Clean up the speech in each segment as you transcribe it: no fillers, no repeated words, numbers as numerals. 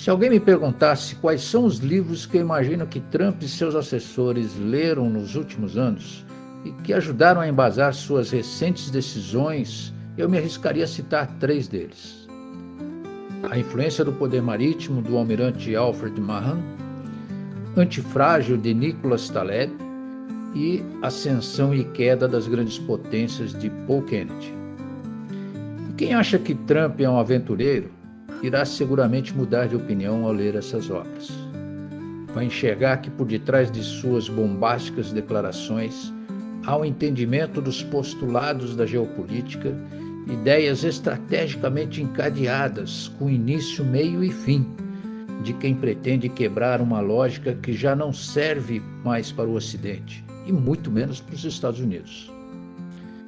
Se alguém me perguntasse quais são os livros que eu imagino que Trump e seus assessores leram nos últimos anos e que ajudaram a embasar suas recentes decisões, eu me arriscaria a citar 3 deles. A Influência do Poder Marítimo, do almirante Alfred Mahan, Antifrágil, de Nicholas Taleb, e Ascensão e Queda das Grandes Potências, de Paul Kennedy. E quem acha que Trump é um aventureiro, irá seguramente mudar de opinião ao ler essas obras. Vai enxergar que por detrás de suas bombásticas declarações há um entendimento dos postulados da geopolítica, ideias estrategicamente encadeadas, com início, meio e fim, de quem pretende quebrar uma lógica que já não serve mais para o Ocidente, e muito menos para os Estados Unidos.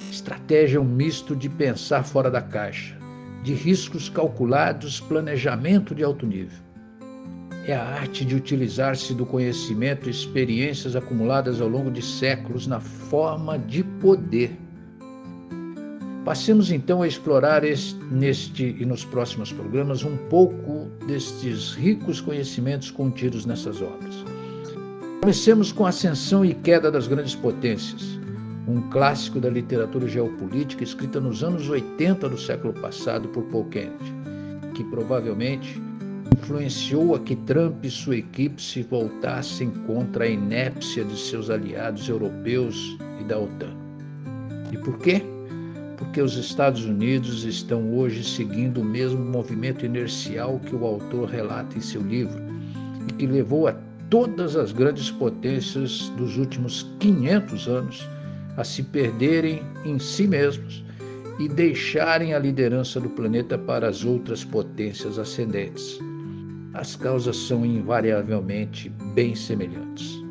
Estratégia é um misto de pensar fora da caixa, de riscos calculados, planejamento de alto nível. É a arte de utilizar-se do conhecimento e experiências acumuladas ao longo de séculos na forma de poder. Passemos então a explorar neste e nos próximos programas um pouco destes ricos conhecimentos contidos nessas obras. Comecemos com Ascensão e Queda das Grandes Potências, um clássico da literatura geopolítica escrita nos anos 80 do século passado por Paul Kennedy, que provavelmente influenciou a que Trump e sua equipe se voltassem contra a inépcia de seus aliados europeus e da OTAN. E por quê? Porque os Estados Unidos estão hoje seguindo o mesmo movimento inercial que o autor relata em seu livro e que levou a todas as grandes potências dos últimos 500 anos a se perderem em si mesmos e deixarem a liderança do planeta para as outras potências ascendentes. As causas são invariavelmente bem semelhantes.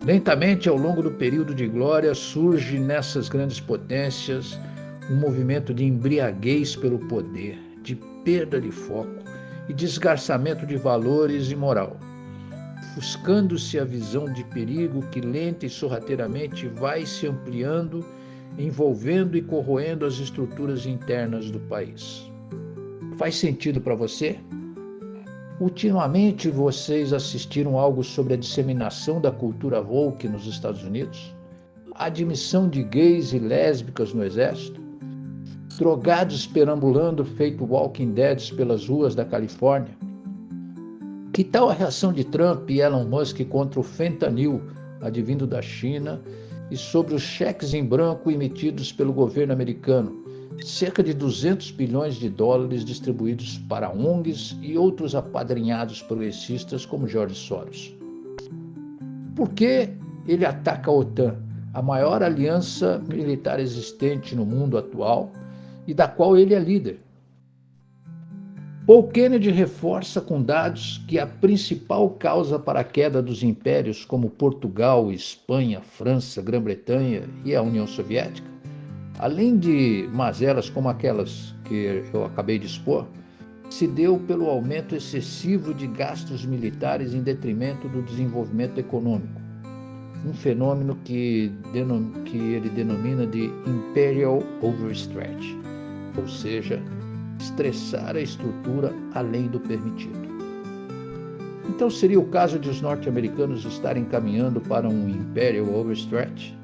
Lentamente, ao longo do período de glória, surge nessas grandes potências um movimento de embriaguez pelo poder, de perda de foco e desgarçamento de valores e moral, ofuscando-se a visão de perigo que lenta e sorrateiramente vai se ampliando, envolvendo e corroendo as estruturas internas do país. Faz sentido para você? Ultimamente vocês assistiram algo sobre a disseminação da cultura woke nos Estados Unidos? A admissão de gays e lésbicas no exército? Drogados perambulando feito Walking Deads pelas ruas da Califórnia? Que tal a reação de Trump e Elon Musk contra o fentanil advindo da China e sobre os cheques em branco emitidos pelo governo americano, cerca de 200 bilhões de dólares distribuídos para ONGs e outros apadrinhados progressistas como George Soros? Por que ele ataca a OTAN, a maior aliança militar existente no mundo atual e da qual ele é líder? Paul Kennedy reforça com dados que a principal causa para a queda dos impérios como Portugal, Espanha, França, Grã-Bretanha e a União Soviética, além de mazelas como aquelas que eu acabei de expor, se deu pelo aumento excessivo de gastos militares em detrimento do desenvolvimento econômico, um fenômeno que ele denomina de Imperial Overstretch, ou seja, estressar a estrutura além do permitido. Então seria o caso de os norte-americanos estarem caminhando para um Imperial Overstretch?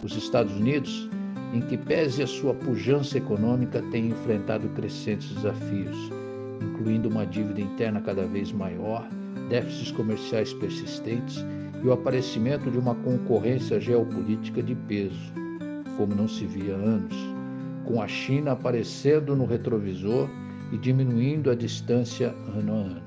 Os Estados Unidos, em que pese a sua pujança econômica, têm enfrentado crescentes desafios, incluindo uma dívida interna cada vez maior, déficits comerciais persistentes e o aparecimento de uma concorrência geopolítica de peso, como não se via há anos, com a China aparecendo no retrovisor e diminuindo a distância ano a ano.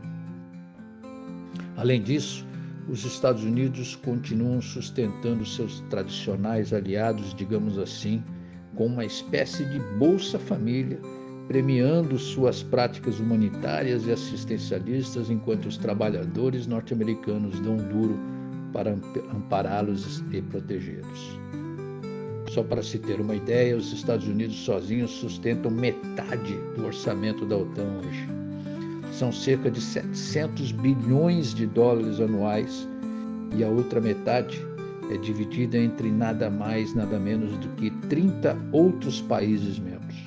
Além disso, os Estados Unidos continuam sustentando seus tradicionais aliados, digamos assim, com uma espécie de Bolsa Família, premiando suas práticas humanitárias e assistencialistas, enquanto os trabalhadores norte-americanos dão duro para ampará-los e protegê-los. Só para se ter uma ideia, os Estados Unidos sozinhos sustentam metade do orçamento da OTAN hoje. São cerca de 700 bilhões de dólares anuais e a outra metade é dividida entre nada mais, nada menos do que 30 outros países membros.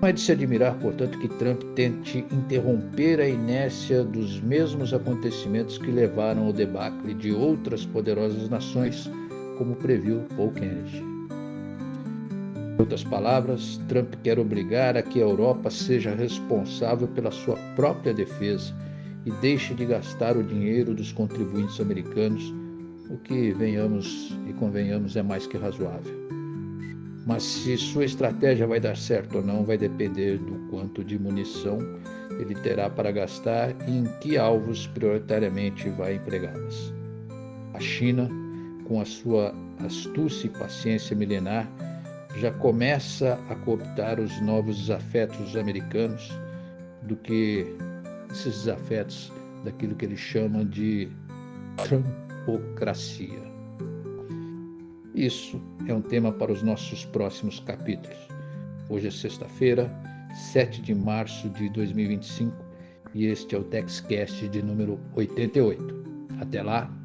Não é de se admirar, portanto, que Trump tente interromper a inércia dos mesmos acontecimentos que levaram ao debacle de outras poderosas nações, como previu Paul Kennedy. Em outras palavras, Trump quer obrigar a que a Europa seja responsável pela sua própria defesa e deixe de gastar o dinheiro dos contribuintes americanos, o que, venhamos e convenhamos, é mais que razoável. Mas se sua estratégia vai dar certo ou não vai depender do quanto de munição ele terá para gastar e em que alvos prioritariamente vai empregá-las. A China, com a sua astúcia e paciência milenar, já começa a cooptar os novos desafetos americanos do que esses desafetos daquilo que ele chama de trumpocracia. Isso é um tema para os nossos próximos capítulos. Hoje é sexta-feira, 7 de março de 2025, e este é o TechCast de número 88. Até lá!